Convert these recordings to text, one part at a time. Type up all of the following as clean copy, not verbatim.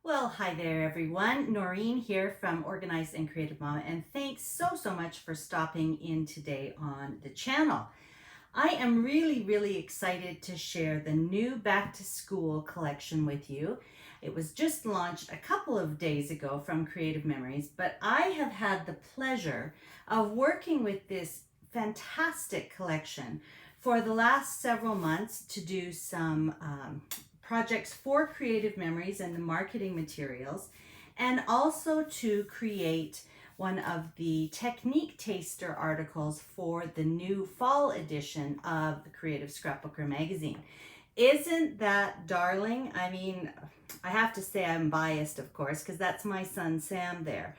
Well, hi there, everyone. Noreen here from Organized and Creative Mama, and thanks so much for stopping in today on the channel. I am really excited to share the new Back to School collection with you. It was just launched a couple of days ago from Creative Memories, but I have had the pleasure of working with this fantastic collection for the last several months to do some projects for Creative Memories and the marketing materials, and also to create one of the technique taster articles for the new fall edition of the Creative Scrapbooker magazine. Isn't that darling? I mean, I have to say I'm biased, of course, because that's my son Sam there.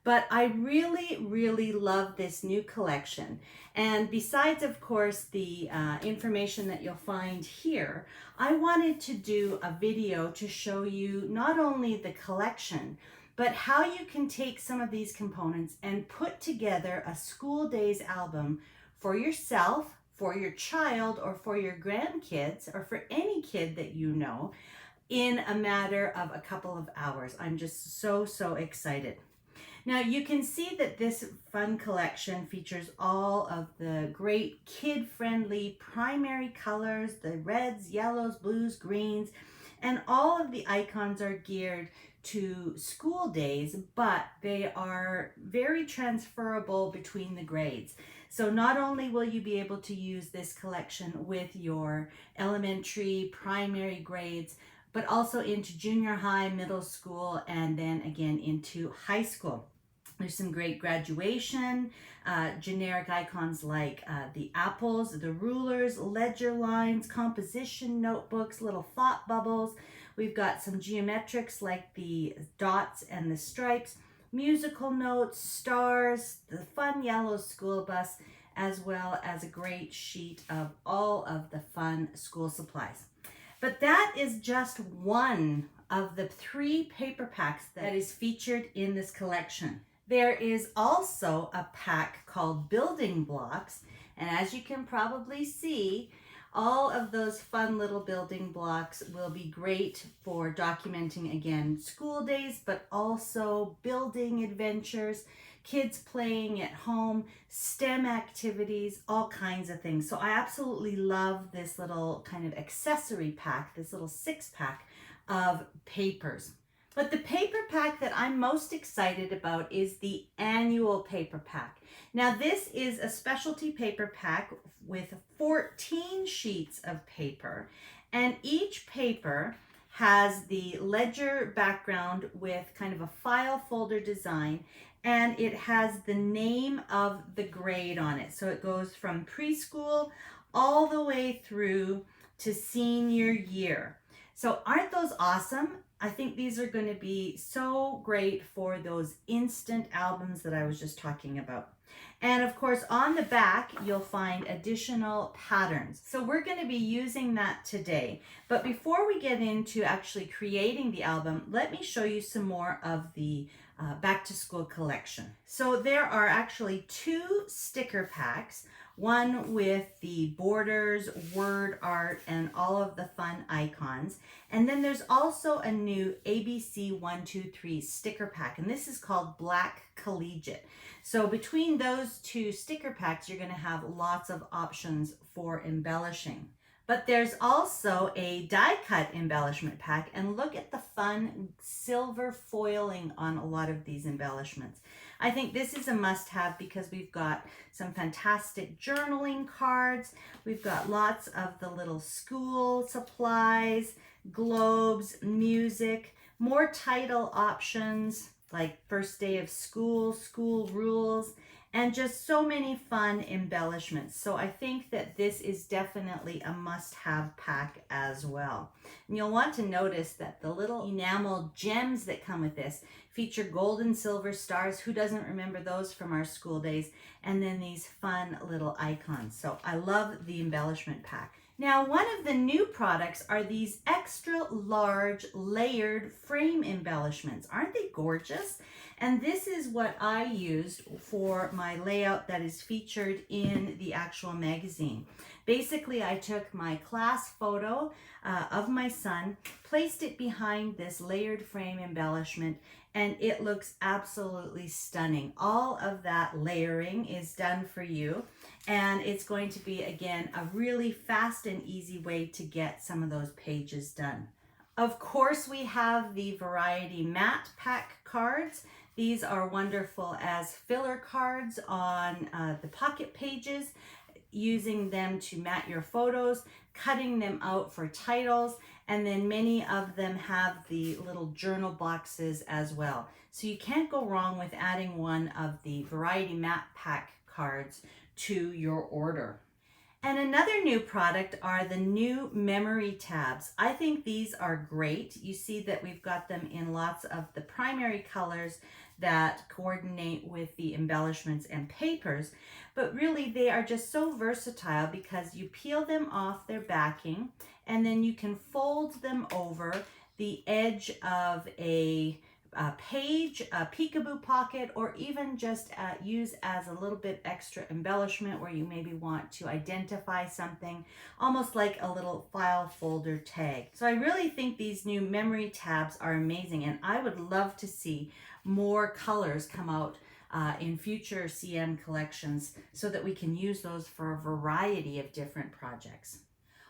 But I really love this new collection. And besides, of course, the information that you'll find here, I wanted to do a video to show you not only the collection, but how you can take some of these components and put together a school days album for yourself, for your child, or for your grandkids, or for any kid that you know in a matter of a couple of hours. I'm just so excited. Now you can see that this fun collection features all of the great kid-friendly primary colors, the reds, yellows, blues, greens, and all of the icons are geared to school days, but they are very transferable between the grades. So not only will you be able to use this collection with your elementary, primary grades, but also into junior high, middle school, and then again into high school. There's some great graduation, generic icons like the apples, the rulers, ledger lines, composition notebooks, little thought bubbles. We've got some geometrics like the dots and the stripes, musical notes, stars, the fun yellow school bus, as well as a great sheet of all of the fun school supplies. But that is just one of the 3 paper packs that is featured in this collection. There is also a pack called Building Blocks, and as you can probably see, all of those fun little building blocks will be great for documenting, again, school days, but also building adventures, kids playing at home, STEM activities, all kinds of things. So I absolutely love this little kind of accessory pack, this little 6-pack of papers. But the paper pack that I'm most excited about is the annual paper pack. Now this is a specialty paper pack with 14 sheets of paper, and each paper has the ledger background with kind of a file folder design, and it has the name of the grade on it. So it goes from preschool all the way through to senior year. So aren't those awesome? I think these are going to be so great for those instant albums that I was just talking about. And of course, on the back, you'll find additional patterns. So we're going to be using that today. But before we get into actually creating the album, let me show you some more of the back to school collection. So there are actually 2 sticker packs, one with the borders, word art, and all of the fun icons. And then there's also a new ABC 123 sticker pack, and this is called Black Collegiate. So between those 2 sticker packs, you're going to have lots of options for embellishing. But there's also a die cut embellishment pack, and look at the fun silver foiling on a lot of these embellishments. I think this is a must-have because we've got some fantastic journaling cards. We've got lots of the little school supplies, globes, music, more title options like first day of school, school rules, and just so many fun embellishments. So I think that this is definitely a must-have pack as well. And you'll want to notice that the little enamel gems that come with this feature gold and silver stars. Who doesn't remember those from our school days? And then these fun little icons. So I love the embellishment pack. Now, one of the new products are these extra large layered frame embellishments. Aren't they gorgeous? And this is what I used for my layout that is featured in the actual magazine. Basically, I took my class photo of my son, placed it behind this layered frame embellishment, and it looks absolutely stunning. All of that layering is done for you, and it's going to be, again, a really fast and easy way to get some of those pages done. Of course, we have the Variety Matte Pack cards. These are wonderful as filler cards on the pocket pages, using them to mat your photos, cutting them out for titles, and then many of them have the little journal boxes as well. So you can't go wrong with adding one of the Variety Matte Pack cards to your order. And another new product are the new memory tabs. I think these are great. You see that we've got them in lots of the primary colors that coordinate with the embellishments and papers, but really they are just so versatile because you peel them off their backing and then you can fold them over the edge of a page, a peekaboo pocket, or even just use as a little bit extra embellishment where you maybe want to identify something, almost like a little file folder tag. So I really think these new memory tabs are amazing, and I would love to see more colors come out in future CM collections so that we can use those for a variety of different projects.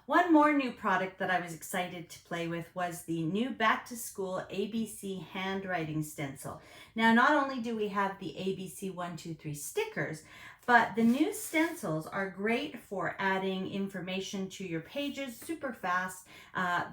One more new product that I was excited to play with was the new Back to School ABC handwriting stencil. Now, not only do we have the ABC 1, 2, 3 stickers, but the new stencils are great for adding information to your pages super fast.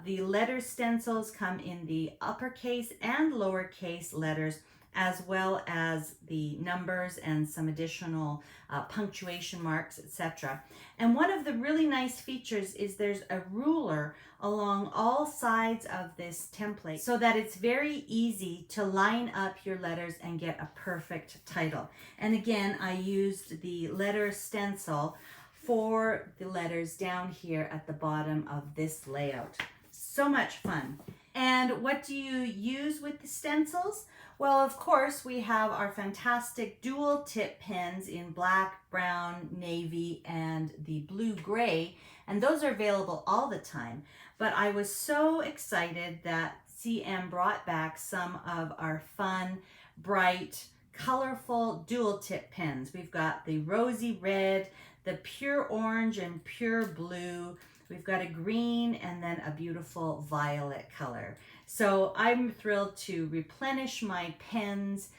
The letter stencils come in the uppercase and lowercase letters, as well as the numbers and some additional punctuation marks, etc. And one of the really nice features is there's a ruler along all sides of this template so that it's very easy to line up your letters and get a perfect title. And again, I used the letter stencil for the letters down here at the bottom of this layout. So much fun. And what do you use with the stencils? Well, of course, we have our fantastic dual tip pens in black, brown, navy, and the blue-gray, and those are available all the time. But I was so excited that CM brought back some of our fun, bright, colorful dual tip pens. We've got the rosy red, the pure orange, and pure blue. We've got a green and then a beautiful violet color. So I'm thrilled to replenish my pens.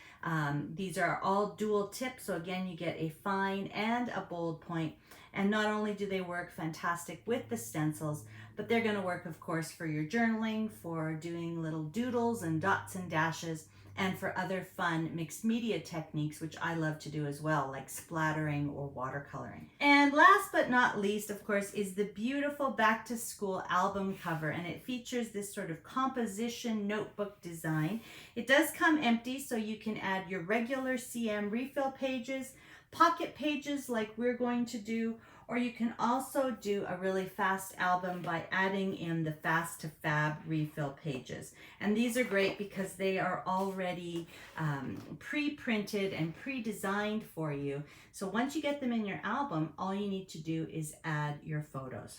These are all dual tip, so again, you get a fine and a bold point. And not only do they work fantastic with the stencils, but they're going to work, of course, for your journaling, for doing little doodles and dots and dashes, and for other fun mixed media techniques, which I love to do as well, like splattering or watercoloring. And last but not least, of course, is the beautiful Back to School album cover, and it features this sort of composition notebook design. It does come empty, so you can add your regular CM refill pages, pocket pages like we're going to do, or you can also do a really fast album by adding in the Fast to Fab refill pages. And these are great because they are already pre-printed and pre-designed for you. So once you get them in your album, all you need to do is add your photos.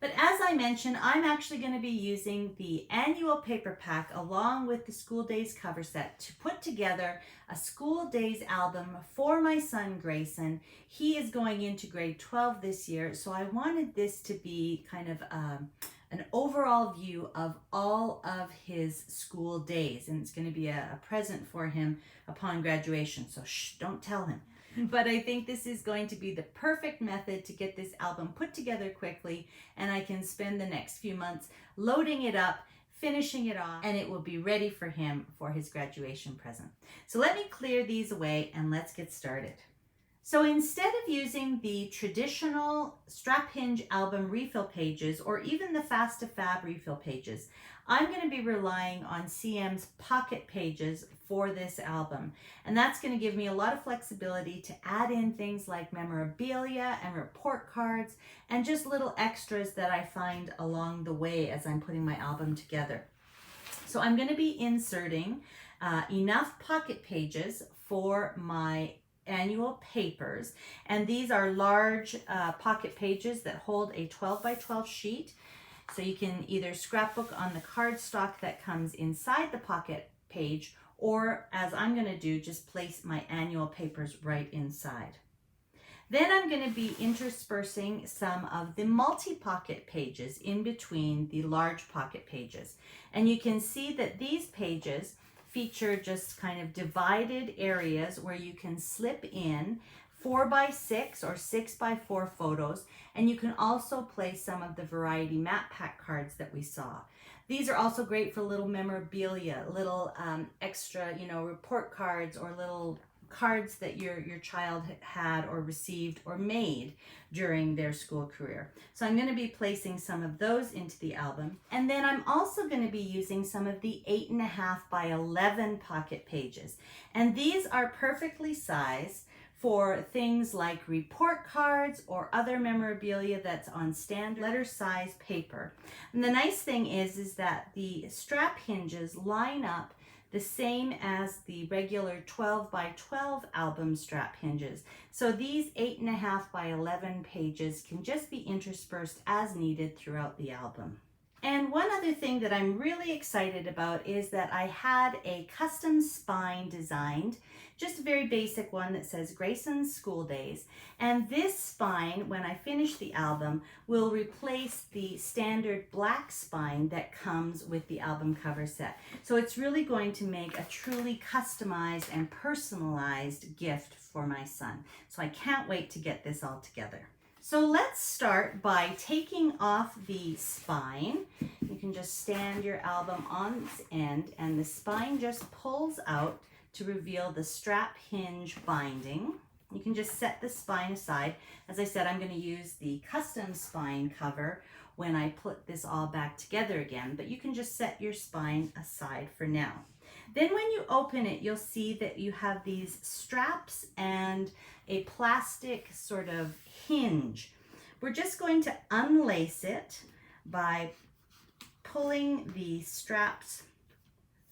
But as I mentioned, I'm actually going to be using the annual paper pack along with the School Days cover set to put together a School Days album for my son Grayson. He is going into grade 12 this year, so I wanted this to be kind of an overall view of all of his school days, and it's going to be a present for him upon graduation, so shh, don't tell him. But I think this is going to be the perfect method to get this album put together quickly, and I can spend the next few months loading it up, finishing it off, and it will be ready for him for his graduation present. So let me clear these away and let's get started. So instead of using the traditional strap hinge album refill pages or even the Fast to Fab refill pages, I'm going to be relying on CM's pocket pages for this album. And that's going to give me a lot of flexibility to add in things like memorabilia and report cards and just little extras that I find along the way as I'm putting my album together. So I'm going to be inserting enough pocket pages for my annual papers, and these are large pocket pages that hold a 12 by 12 sheet. So you can either scrapbook on the cardstock that comes inside the pocket page, or as I'm going to do, just place my annual papers right inside. Then I'm going to be interspersing some of the multi-pocket pages in between the large pocket pages. And you can see that these pages feature just kind of divided areas where you can slip in 4x6 or 6x4 photos, and you can also place some of the variety map pack cards that we saw. These are also great for little memorabilia, little extra, report cards, or little cards that your child had or received or made during their school career. So I'm going to be placing some of those into the album. And then I'm also going to be using some of the 8.5 by 11 pocket pages. And these are perfectly sized for things like report cards or other memorabilia that's on standard letter size paper. And the nice thing is that the strap hinges line up the same as the regular 12 by 12 album strap hinges. So these 8.5 by 11 pages can just be interspersed as needed throughout the album. And one other thing that I'm really excited about is that I had a custom spine designed, just a very basic one that says Grayson's School Days. And this spine, when I finish the album, will replace the standard black spine that comes with the album cover set. So it's really going to make a truly customized and personalized gift for my son. So I can't wait to get this all together. So let's start by taking off the spine. You can just stand your album on its end, and the spine just pulls out to reveal the strap hinge binding. You can just set the spine aside. As I said, I'm going to use the custom spine cover when I put this all back together again, but you can just set your spine aside for now. Then when you open it, you'll see that you have these straps and a plastic sort of hinge. We're just going to unlace it by pulling the straps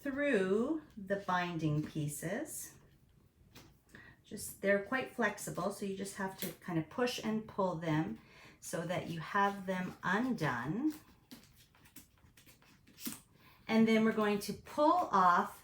through the binding pieces. They're quite flexible, so you just have to kind of push and pull them so that you have them undone. And then we're going to pull off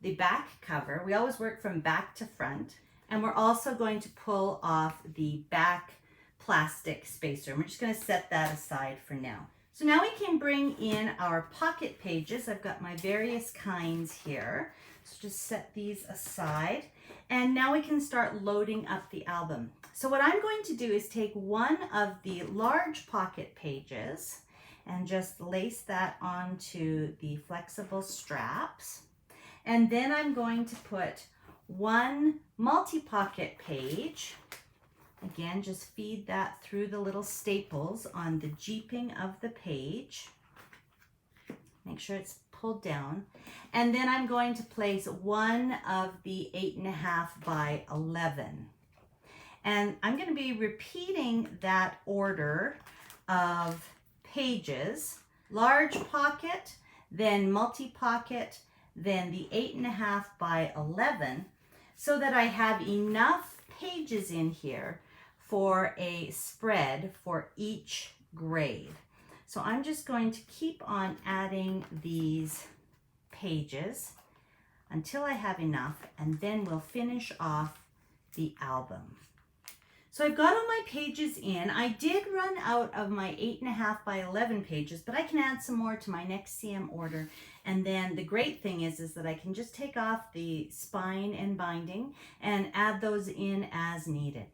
the back cover. We always work from back to front. And we're also going to pull off the back plastic spacer. We're just going to set that aside for now. So now we can bring in our pocket pages. I've got my various kinds here. So just set these aside. And now we can start loading up the album. So what I'm going to do is take one of the large pocket pages and just lace that onto the flexible straps. And then I'm going to put one multi-pocket page. Again, just feed that through the little staples on the jeeping of the page. Make sure it's pulled down. And then I'm going to place one of the 8.5 by 11. And I'm going to be repeating that order of pages. Large pocket, then multi-pocket, then the 8.5 by 11, so that I have enough pages in here for a spread for each grade. So I'm just going to keep on adding these pages until I have enough, and then we'll finish off the album. So I've got all my pages in. I did run out of my 8.5 by 11 pages, but I can add some more to my next CM order. And then the great thing is that I can just take off the spine and binding and add those in as needed.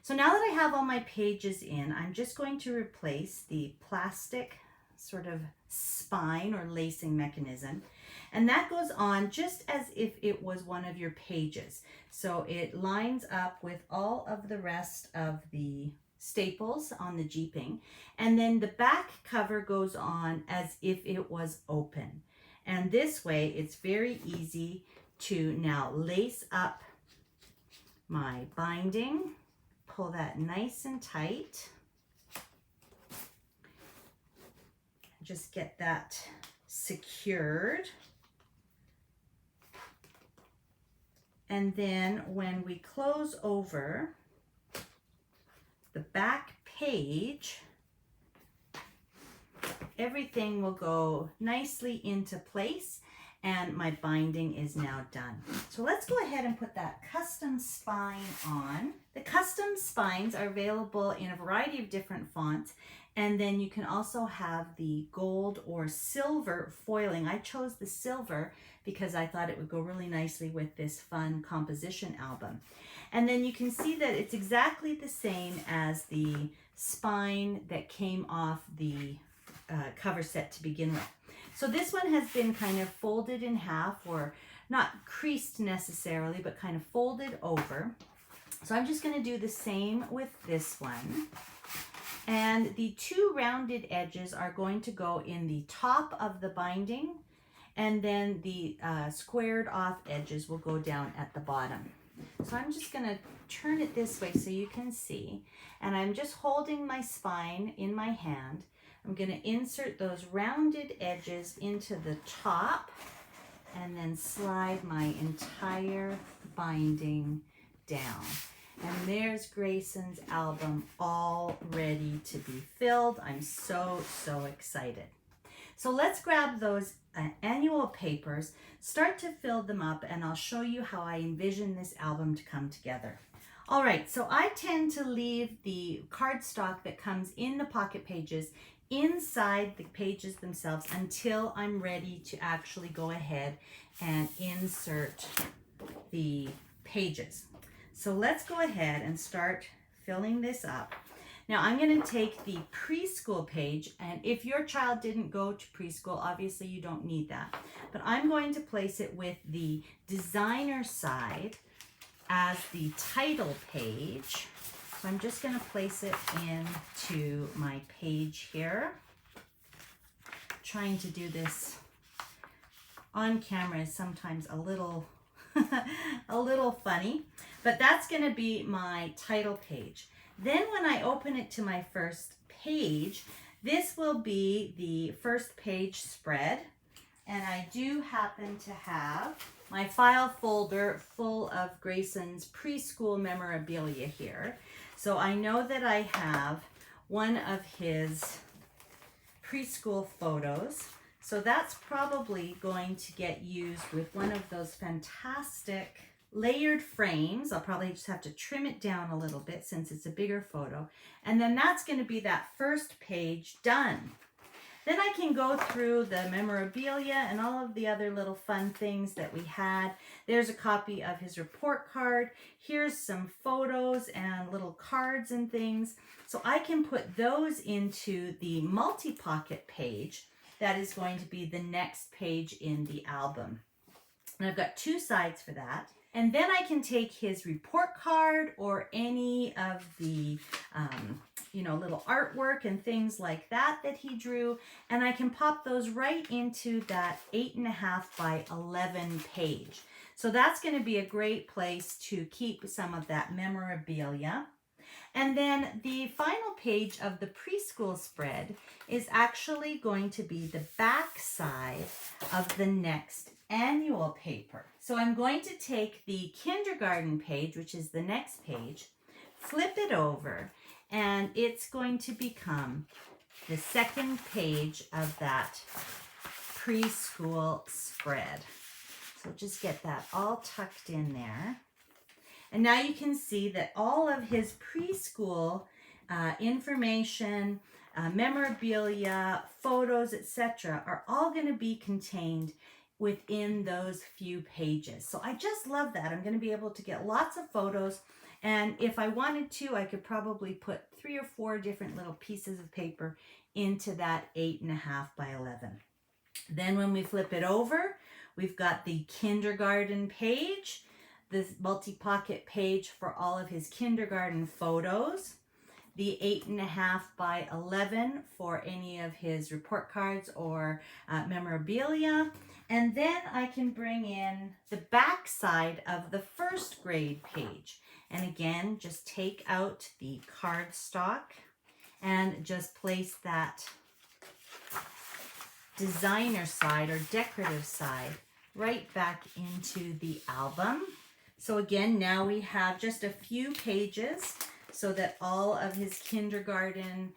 So now that I have all my pages in, I'm just going to replace the plastic sort of spine or lacing mechanism. And that goes on just as if it was one of your pages. So it lines up with all of the rest of the staples on the jeeping. And then the back cover goes on as if it was open. And this way, it's very easy to now lace up my binding, pull that nice and tight. Just get that secured. And then when we close over the back page, everything will go nicely into place, and my binding is now done. So let's go ahead and put that custom spine on. The custom spines are available in a variety of different fonts, and then you can also have the gold or silver foiling. I chose the silver because I thought it would go really nicely with this fun composition album. And then you can see that it's exactly the same as the spine that came off the cover set to begin with. So this one has been kind of folded in half, or not creased necessarily, but kind of folded over. So I'm just going to do the same with this one. And the two rounded edges are going to go in the top of the binding, and then the squared off edges will go down at the bottom. So I'm just going to turn it this way so you can see. And I'm just holding my spine in my hand. I'm going to insert those rounded edges into the top and then slide my entire binding down. And there's Grayson's album all ready to be filled. I'm so excited. So let's grab those annual papers, start to fill them up, and I'll show you how I envision this album to come together. All right, so I tend to leave the cardstock that comes in the pocket pages inside the pages themselves until I'm ready to actually go ahead and insert the pages. So let's go ahead and start filling this up. Now I'm going to take the preschool page, and if your child didn't go to preschool, obviously you don't need that. But I'm going to place it with the designer side as the title page. So I'm just going to place it into my page here. Trying to do this on camera is sometimes a little funny, but that's going to be my title page. Then when I open it to my first page, this will be the first page spread, and I do happen to have my file folder full of Grayson's preschool memorabilia here. So I know that I have one of his preschool photos. So that's probably going to get used with one of those fantastic layered frames. I'll probably just have to trim it down a little bit since it's a bigger photo. And then that's going to be that first page done. Then I can go through the memorabilia and all of the other little fun things that we had. There's a copy of his report card. Here's some photos and little cards and things. So I can put those into the multi-pocket page. That is going to be the next page in the album. And I've got two sides for that. And then I can take his report card or any of the, little artwork and things like that he drew, and I can pop those right into that 8.5 by 11 page. So that's going to be a great place to keep some of that memorabilia. And then the final page of the preschool spread is actually going to be the back side of the next annual paper. So I'm going to take the kindergarten page, which is the next page, flip it over, and it's going to become the second page of that preschool spread. So just get that all tucked in there. And now you can see that all of his preschool information, memorabilia, photos, etc. are all going to be contained within those few pages. So I just love that. I'm going to be able to get lots of photos, and if I wanted to, I could probably put 3 or 4 different little pieces of paper into that 8.5 by 11. Then when we flip it over, we've got the kindergarten page, this multi-pocket page for all of his kindergarten photos, the 8.5 by 11 for any of his report cards or memorabilia. And then I can bring in the back side of the first grade page. And again, just take out the cardstock and just place that designer side or decorative side right back into the album. So again, now we have just a few pages so that all of his kindergarten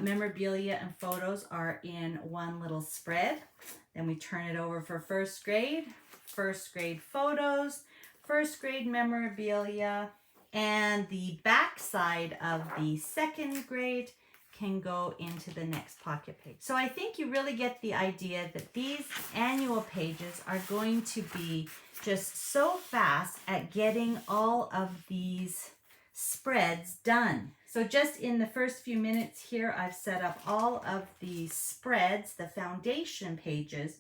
memorabilia and photos are in one little spread. Then we turn it over for first grade photos, first grade memorabilia, and the back side of the second grade can go into the next pocket page. So I think you really get the idea that these annual pages are going to be just so fast at getting all of these spreads done. So just in the first few minutes here, I've set up all of the spreads, the foundation pages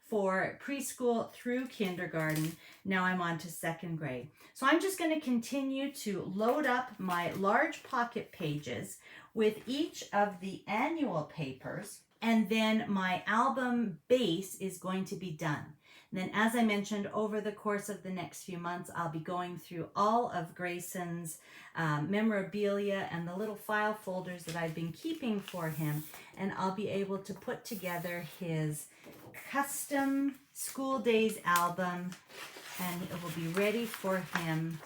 for preschool through kindergarten. Now I'm on to second grade. So I'm just going to continue to load up my large pocket pages with each of the annual papers, and then my album base is going to be done. And then, as I mentioned, over the course of the next few months, I'll be going through all of Grayson's memorabilia and the little file folders that I've been keeping for him, and I'll be able to put together his custom School Days album, and it will be ready for him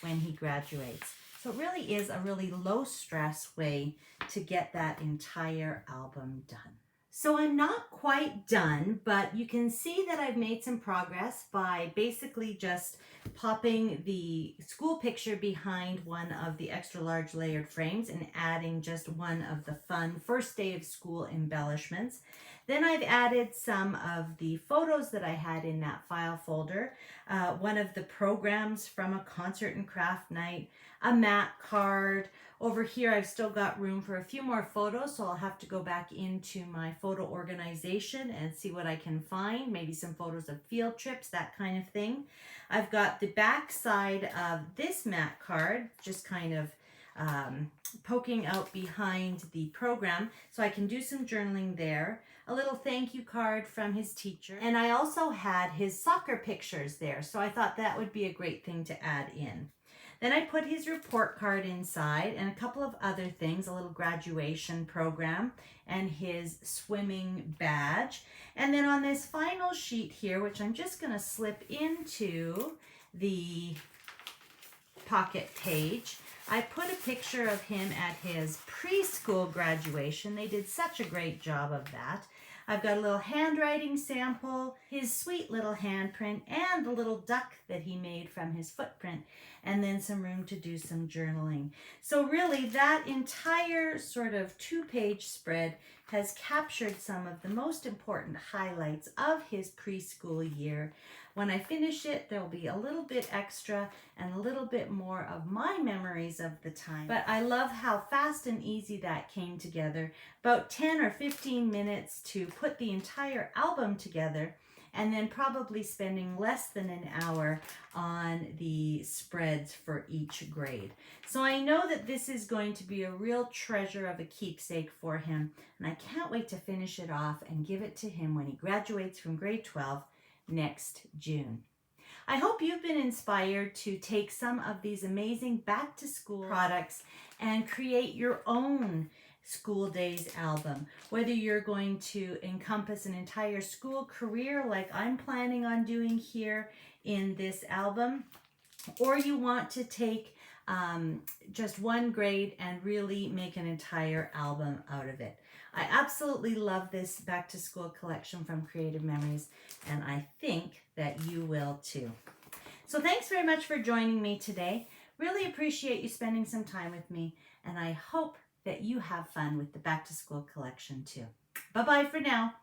when he graduates. So it really is a really low stress way to get that entire album done. So I'm not quite done, but you can see that I've made some progress by basically just popping the school picture behind one of the extra large layered frames and adding just one of the fun first day of school embellishments. Then I've added some of the photos that I had in that file folder, one of the programs from a concert and craft night, a mat card. Over here I've still got room for a few more photos, so I'll have to go back into my photo organization and see what I can find, maybe some photos of field trips, that kind of thing. I've got the back side of this mat card, just kind of poking out behind the program, so I can do some journaling there. A little thank you card from his teacher, and I also had his soccer pictures there, so I thought that would be a great thing to add in. Then I put his report card inside and a couple of other things, a little graduation program and his swimming badge. And then on this final sheet here, which I'm just going to slip into the pocket page, I put a picture of him at his preschool graduation. They did such a great job of that. I've got a little handwriting sample, his sweet little handprint, and the little duck that he made from his footprint, and then some room to do some journaling. So really, that entire sort of two-page spread has captured some of the most important highlights of his preschool year. When I finish it, there'll be a little bit extra and a little bit more of my memories of the time. But I love how fast and easy that came together. About 10 or 15 minutes to put the entire album together, and then probably spending less than an hour on the spreads for each grade. So I know that this is going to be a real treasure of a keepsake for him, and I can't wait to finish it off and give it to him when he graduates from grade 12 next June. I hope you've been inspired to take some of these amazing back to school products and create your own School Days album, whether you're going to encompass an entire school career like I'm planning on doing here in this album, or you want to take just one grade and really make an entire album out of it. I absolutely love this back to school collection from Creative Memories, and I think that you will too. So thanks very much for joining me today. Really appreciate you spending some time with me, and I hope that you have fun with the back to school collection too. Bye-bye for now.